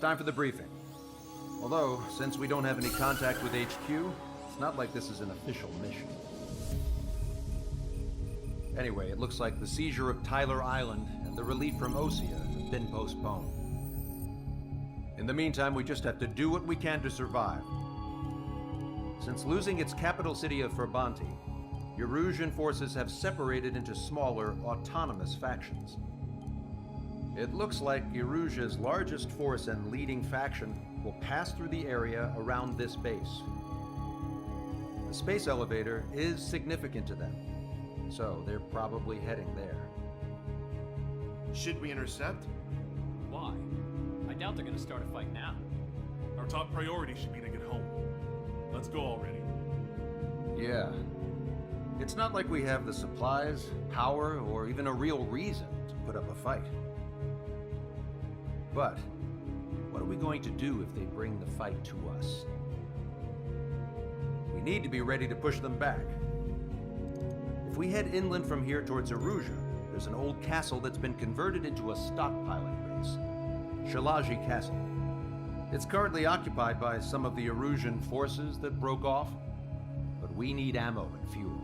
time for the briefing. Although, since we don't have any contact with HQ, it's not like this is an official mission. Anyway, it looks like the seizure of Tyler Island and the relief from Osea have been postponed. In the meantime, we just have to do what we can to survive. Since losing its capital city of Frabanti, Erusian forces have separated into smaller, autonomous factions. It looks like Erusia's largest force and leading faction will pass through the area around this base. The space elevator is significant to them, so they're probably heading there. Should we intercept? Why? I doubt they're gonna start a fight now. Our top priority should be to get home. Let's go already. Yeah. It's not like we have the supplies, power, or even a real reason to put up a fight. But what are we going to do if they bring the fight to us? We need to be ready to push them back. If we head inland from here towards Erusia, there's an old castle that's been converted into a stockpiling base. Shalaji Castle. It's currently occupied by some of the Erusian forces that broke off, but we need ammo and fuel.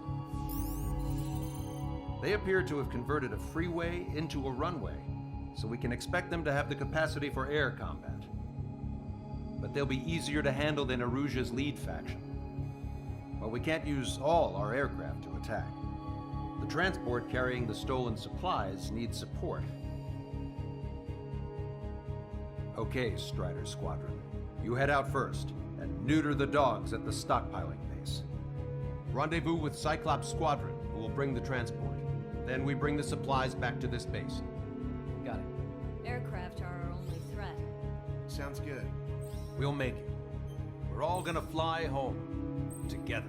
They appear to have converted a freeway into a runway, so we can expect them to have the capacity for air combat. But they'll be easier to handle than Erusia's lead faction. But we can't use all our aircraft to attack. The transport carrying the stolen supplies needs support. Okay, Strider Squadron. You head out first, and neuter the dogs at the stockpiling base. Rendezvous with Cyclops Squadron, who will bring the transport. Then we bring the supplies back to this base. Got it. Aircraft are our only threat. Sounds good. We'll make it. We're all gonna fly home. Together.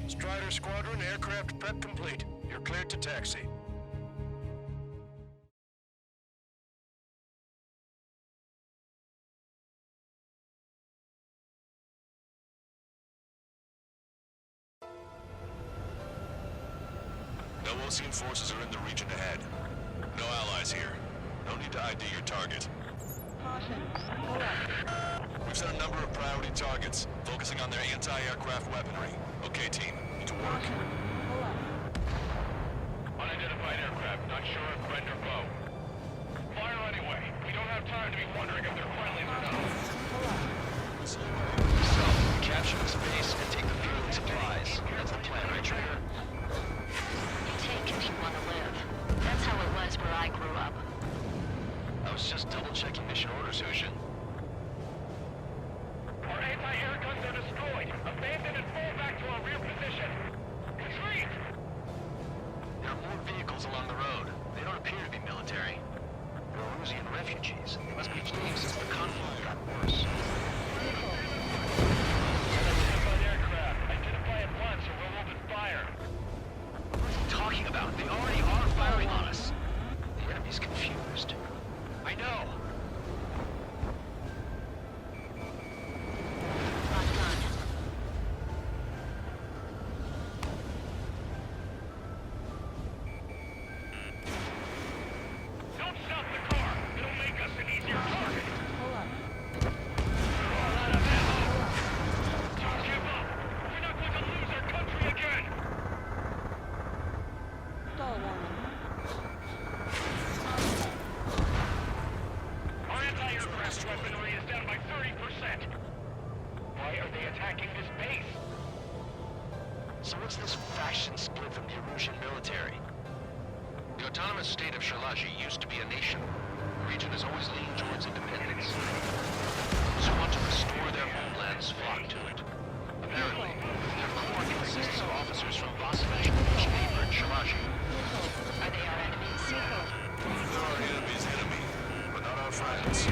Strider Squadron, aircraft prep complete. You're cleared to taxi. No Osean forces are in the region ahead. No allies here. No need to ID your target. We've set a number of priority targets, focusing on their anti-aircraft weaponry. Okay, team. To work. Unidentified aircraft, not sure if friend or foe. Fire anyway. We don't have time to be wondering if they're friendly or not. So, capture this base and take the fuel and supplies. That's the plan, right, Trader? Take if you want to live. That's how it was where I grew up. I was just double-checking mission orders, Hushin. Our anti-air guns are destroyed. Abandon and fall back to our rear position. Retreat! There are more vehicles along the road. They don't appear to be military. They're Erusian refugees. They must be fleeing since the conflict got worse. Unidentified aircraft. Identify at once or we'll open fire. What is he talking about? They already are firing on us. The enemy's confused. I know. So what's this faction split from the Erusian military? The autonomous state of Shalaji used to be a nation. The region has always leaned towards independence. Those who want to restore their homelands flock to it. Apparently, their core consists of officers from Vasilij, each neighbored Shalaji. Are they our enemies? They're our enemy's enemy, but not our friends.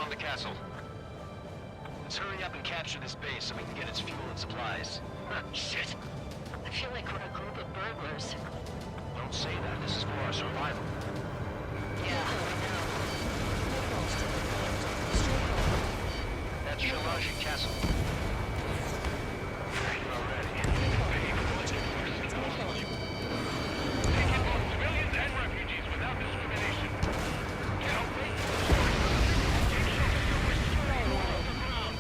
on the castle. Let's hurry up and capture this base so we can get its fuel and supplies. Shit. I feel like we're a group of burglars. Don't say that. This is for our survival. Yeah, I know. That's Shalaji Castle. Taking both civilians and refugees without discrimination. Get away from the shore. Take shelter somewhere secure off the ground.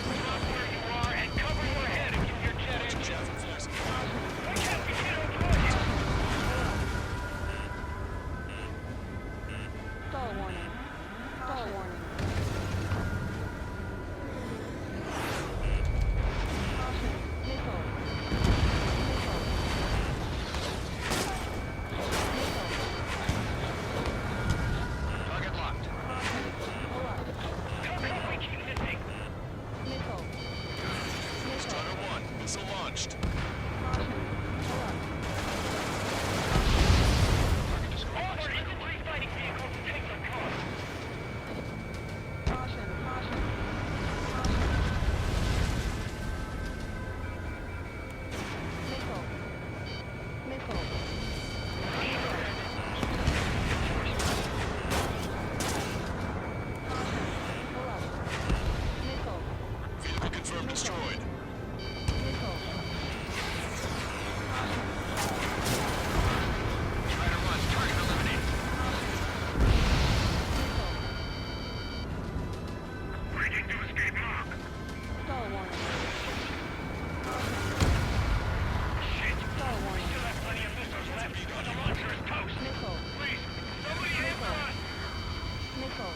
Stop where you are and cover your head and give your jet engine. Why can't we get on target? Stall warning. Stall warning. Caution. Missile. Target locked. Pull up. How come we keep missing? Missile. Strider 1, missile launched. Caution. Pull up. All our infantry fighting vehicles take the cover. Caution. Caution. Missile. Missile. Pull up. Missile. Vehicle confirmed destroyed. Missile. Strider 1, target eliminated. Breaking to escape lock. Stall warning. Shit. Stall warning. Still have plenty of missiles left, but the launcher is toast. Missile. Please, somebody answer us. Missile.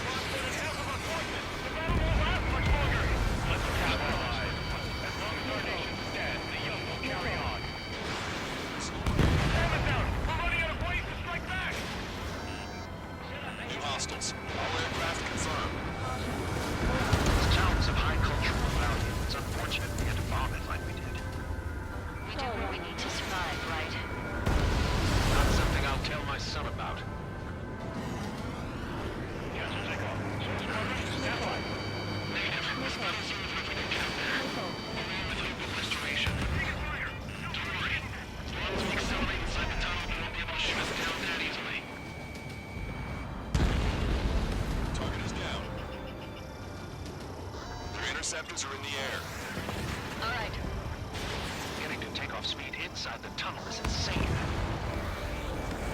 Lost more than half of our forces. The battle won't last much longer. Let's capitalize. As long as our nation stands, the young will carry on. Ram it down. We're running out of ways to strike back. New hostiles. All aircraft confirmed. This town's of high cultural value. It's unfortunate we had to bomb it like we did. We do what we need to survive, right? Not something I'll tell my son about. Cancel takeoff. Sol Squadron, stand by. Negative. This battle seems like we can get up there. Missile. With hope of restoration. Taking fire. Don't worry. As long as we accelerate inside the tunnel, they won't be able to shoot us down that easily. Target is down. Their interceptors are in the air. All right. Getting to takeoff speed inside the tunnel is insane.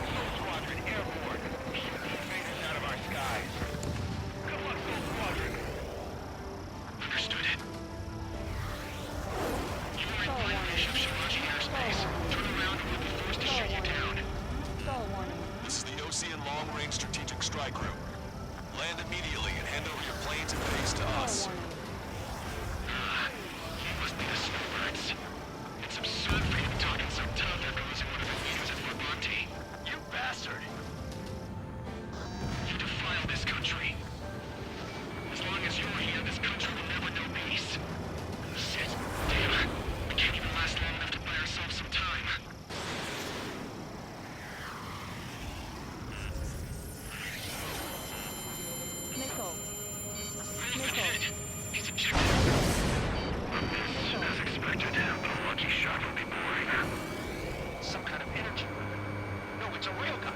Sol Squadron, airborne. Keep these fingers out of our skies. Come on, Sol Squadron. Understood it. You are in violation of Shalaji airspace. Turn around or we'll be forced to shoot you down. Stall warning. This is the Oseano Long-Range Strategic Strike Group. Land immediately and hand over your planes and base to Stall us. warning. You must be the snowbirds. It's absurd for you to talk in some town they're closing one of the meetings at Fort Monte. You bastard! You defile this country. As long as you're here, this country will never know peace. Shit. Damn. We can't even last long enough to buy ourselves some time. Missile. Hit. He's ejected. As expected, but a lucky shot will be boring. Some kind of energy. No, it's a railgun.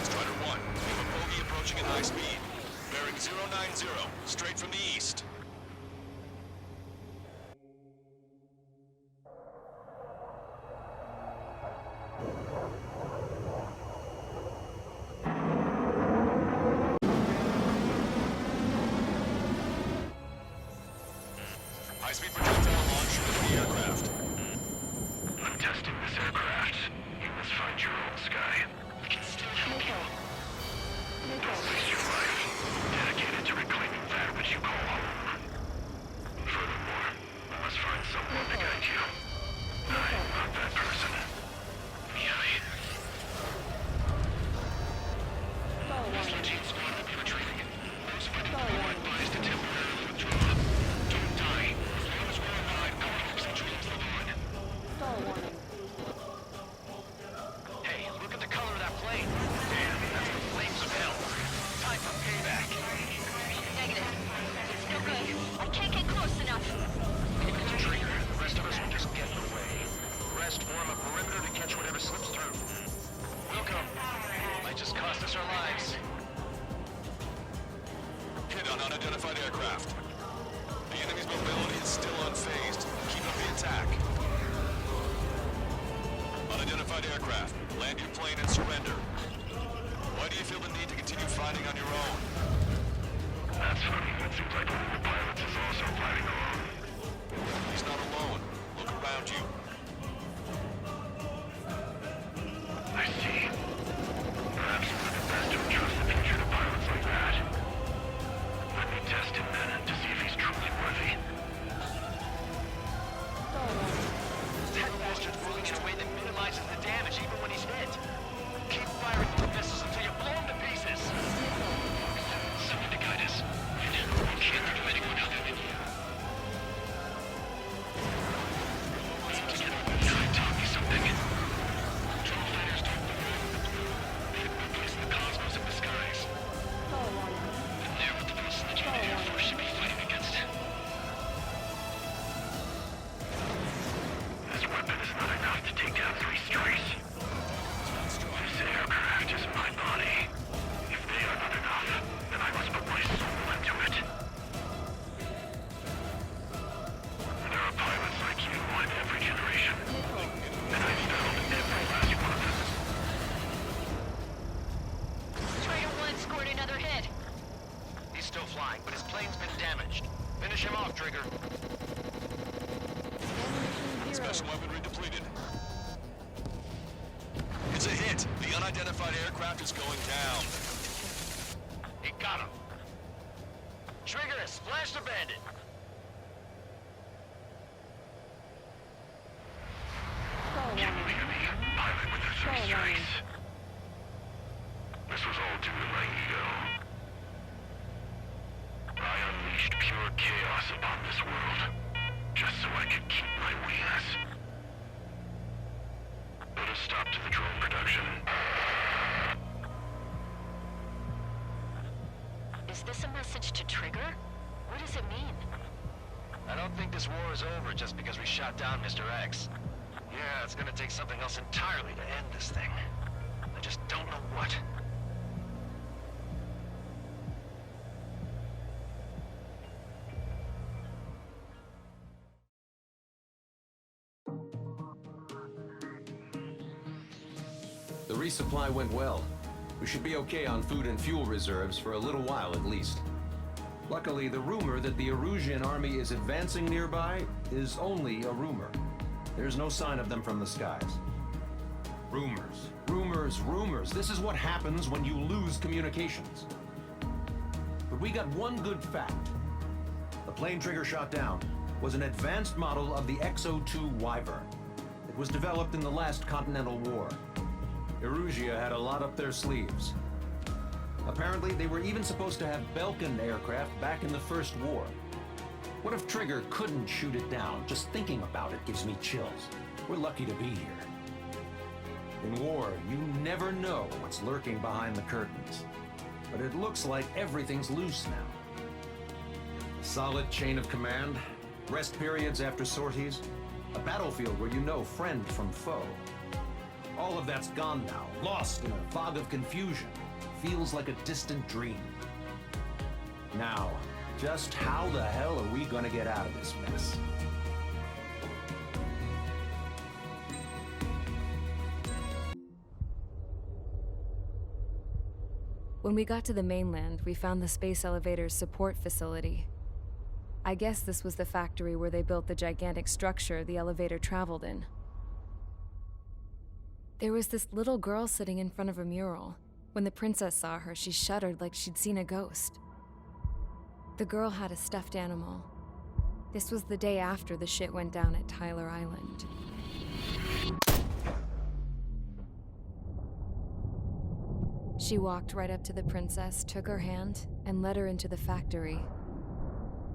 Strider 1, we have a bogey approaching at high speed. Bearing 090, straight from the east. High-speed projectile launch with the aircraft. I'm testing this aircraft. You must find your own sky. We can still help you. Missile. Waste your life. Dedicated to reclaiming that which you call home. fighting on your own. That's funny. It seems like one of the pilots is also fighting alone. He's not alone. Look around you. I see. Perhaps it would be best to entrust the future to pilots like that. Let me test him then to see if he's truly worthy. Sol warning. That bastard's moving in a way that minimizes the damage even when he's hit. Keep firing the missiles until you blow him to pieces. Someone to guide us. We can't do anyone other than you. Taught me something. Control fighters don't replace the cosmos of the skies. Sol warning. And they're what the forces of the United Air Force should be fighting against. This weapon is not enough to take down 3 strays. This aircraft is my body. If they are not enough, then I must put my soul into it. There are pilots like you in every generation. And I've found every last one of them. Strider 1 scored another hit. He's still flying, but his plane's been damaged. Finish him off, Trigger. Ammunition 0. Special weaponry depleted. It's a hit. The unidentified aircraft is going down. He got him. Trigger has splashed a bandit. Sol warning. Pilot with the 3 Sol warning. strikes. This was all due to my ego. I unleashed pure chaos upon this world, just so I could keep my wings. Put a stop to the drone production. Is this a message to Trigger? What does it mean? I don't think this war is over just because we shot down Mr. X. Yeah, it's gonna take something else entirely to end this thing. I just don't know what. The resupply went well. We should be okay on food and fuel reserves for a little while at least. Luckily, the rumor that the Erusian army is advancing nearby is only a rumor. There's no sign of them from the skies. Rumors, rumors, rumors. This is what happens when you lose communications. But we got one good fact. The plane Trigger shot down was an advanced model of the XO-2 Wyvern. It was developed in the last Continental War. Erusia had a lot up their sleeves. Apparently, they were even supposed to have Belkin aircraft back in the First War. What if Trigger couldn't shoot it down? Just thinking about it gives me chills. We're lucky to be here. In war, you never know what's lurking behind the curtains. But it looks like everything's loose now. A solid chain of command, rest periods after sorties, a battlefield where you know friend from foe. All of that's gone now, lost in a fog of confusion. Feels like a distant dream. Now, just how the hell are we gonna get out of this mess? When we got to the mainland, we found the space elevator's support facility. I guess this was the factory where they built the gigantic structure the elevator traveled in. There was this little girl sitting in front of a mural. When the princess saw her, she shuddered like she'd seen a ghost. The girl had a stuffed animal. This was the day after the shit went down at Tyler Island. She walked right up to the princess, took her hand, and led her into the factory.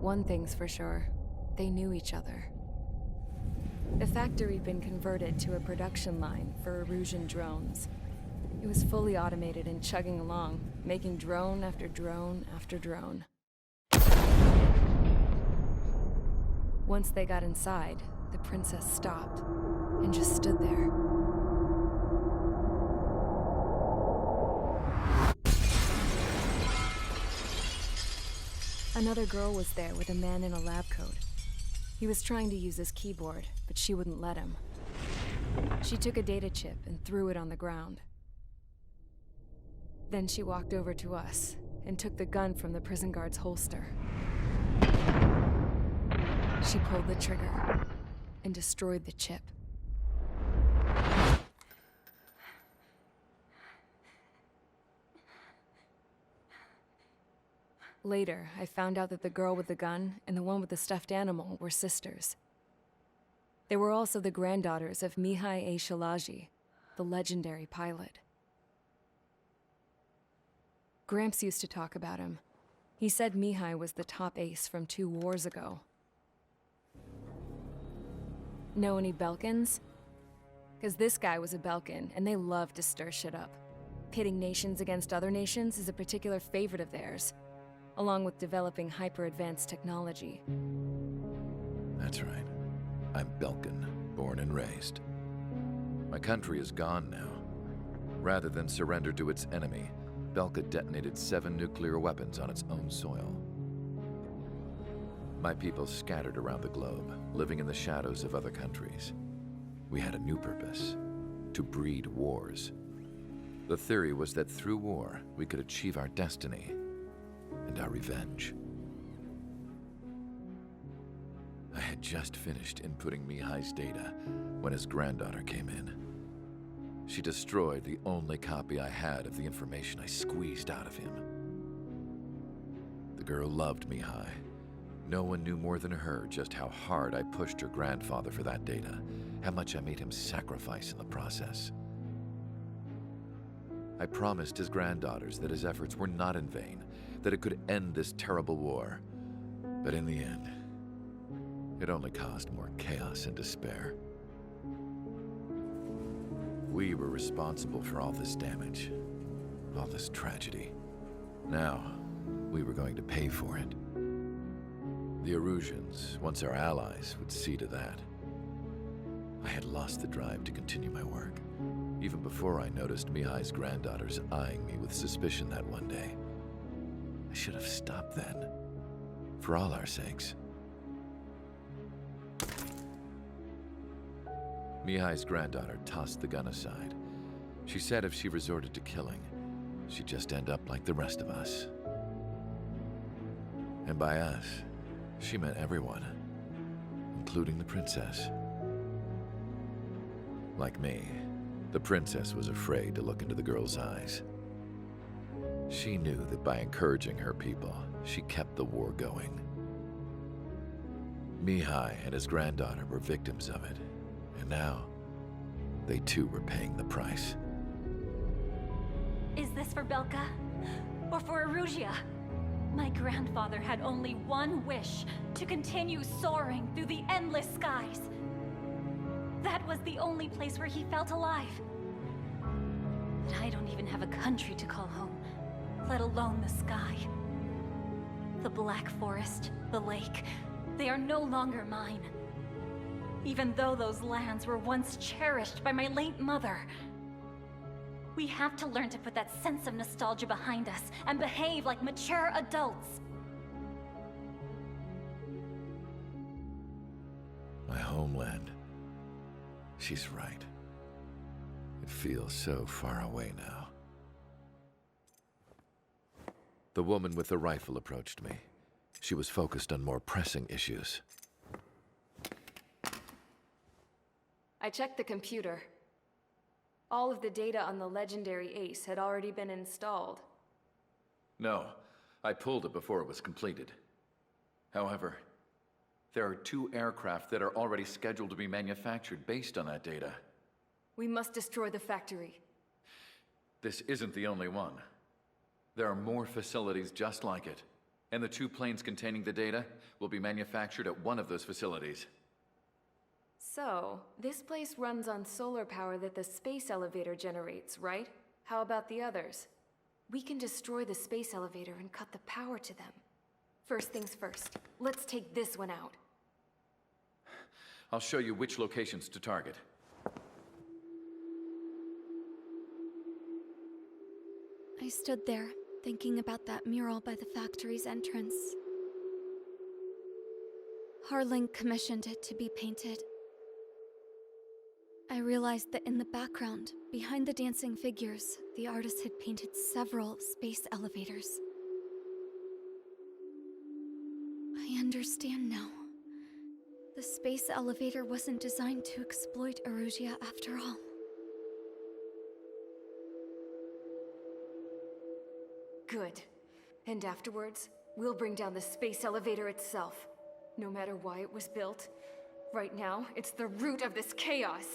One thing's for sure, they knew each other. The factory had been converted to a production line for Erusian drones. It was fully automated and chugging along, making drone after drone after drone. Once they got inside, the princess stopped and just stood there. Another girl was there with a man in a lab coat. He was trying to use his keyboard, but she wouldn't let him. She took a data chip and threw it on the ground. Then she walked over to us and took the gun from the prison guard's holster. She pulled the trigger and destroyed the chip. Later, I found out that the girl with the gun and the one with the stuffed animal were sisters. They were also the granddaughters of Mihai A. Shalaji, the legendary pilot. Gramps used to talk about him. He said Mihai was the top ace from 2 wars ago. Know any Belkans? 'Cause this guy was a Belkan, and they love to stir shit up. Pitting nations against other nations is a particular favorite of theirs, along with developing hyper-advanced technology. That's right. I'm Belkan, born and raised. My country is gone now. Rather than surrender to its enemy, Belka detonated 7 nuclear weapons on its own soil. My people scattered around the globe, living in the shadows of other countries. We had a new purpose: to breed wars. The theory was that through war, we could achieve our destiny and our revenge. I had just finished inputting Mihai's data when his granddaughter came in. She destroyed the only copy I had of the information I squeezed out of him. The girl loved Mihai. No one knew more than her just how hard I pushed her grandfather for that data, how much I made him sacrifice in the process. I promised his granddaughters that his efforts were not in vain, that it could end this terrible war. But in the end, it only caused more chaos and despair. We were responsible for all this damage, all this tragedy. Now, we were going to pay for it. The Erusians, once our allies, would see to that. I had lost the drive to continue my work, even before I noticed Mihai's granddaughters eyeing me with suspicion that one day. I should have stopped then, for all our sakes. Mihai's granddaughter tossed the gun aside. She said if she resorted to killing, she'd just end up like the rest of us. And by us, she meant everyone, including the princess. Like me, the princess was afraid to look into the girl's eyes. She knew that by encouraging her people, she kept the war going. Mihai and his granddaughter were victims of it, and now, they too were paying the price. Is this for Belka? Or for Erusia? My grandfather had only one wish: to continue soaring through the endless skies. That was the only place where he felt alive. But I don't even have a country to call home, let alone the sky. The Black Forest, the lake, they are no longer mine. Even though those lands were once cherished by my late mother. We have to learn to put that sense of nostalgia behind us and behave like mature adults. My homeland. She's right. It feels so far away now. The woman with the rifle approached me. She was focused on more pressing issues. I checked the computer. All of the data on the legendary ace had already been installed. No, I pulled it before it was completed. However, there are 2 aircraft that are already scheduled to be manufactured based on that data. We must destroy the factory. This isn't the only one. There are more facilities just like it, and the 2 planes containing the data will be manufactured at one of those facilities. So, this place runs on solar power that the space elevator generates, right? How about the others? We can destroy the space elevator and cut the power to them. First things first, let's take this one out. I'll show you which locations to target. I stood there, thinking about that mural by the factory's entrance. Harling commissioned it to be painted. I realized that in the background, behind the dancing figures, the artist had painted several space elevators. I understand now. The space elevator wasn't designed to exploit Erusia after all. Good. And afterwards, we'll bring down the space elevator itself. No matter why it was built. Right now, it's the root of this chaos.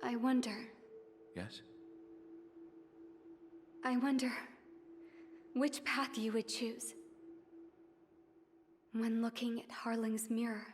I wonder. Yes? I wonder which path you would choose when looking at Harling's mirror.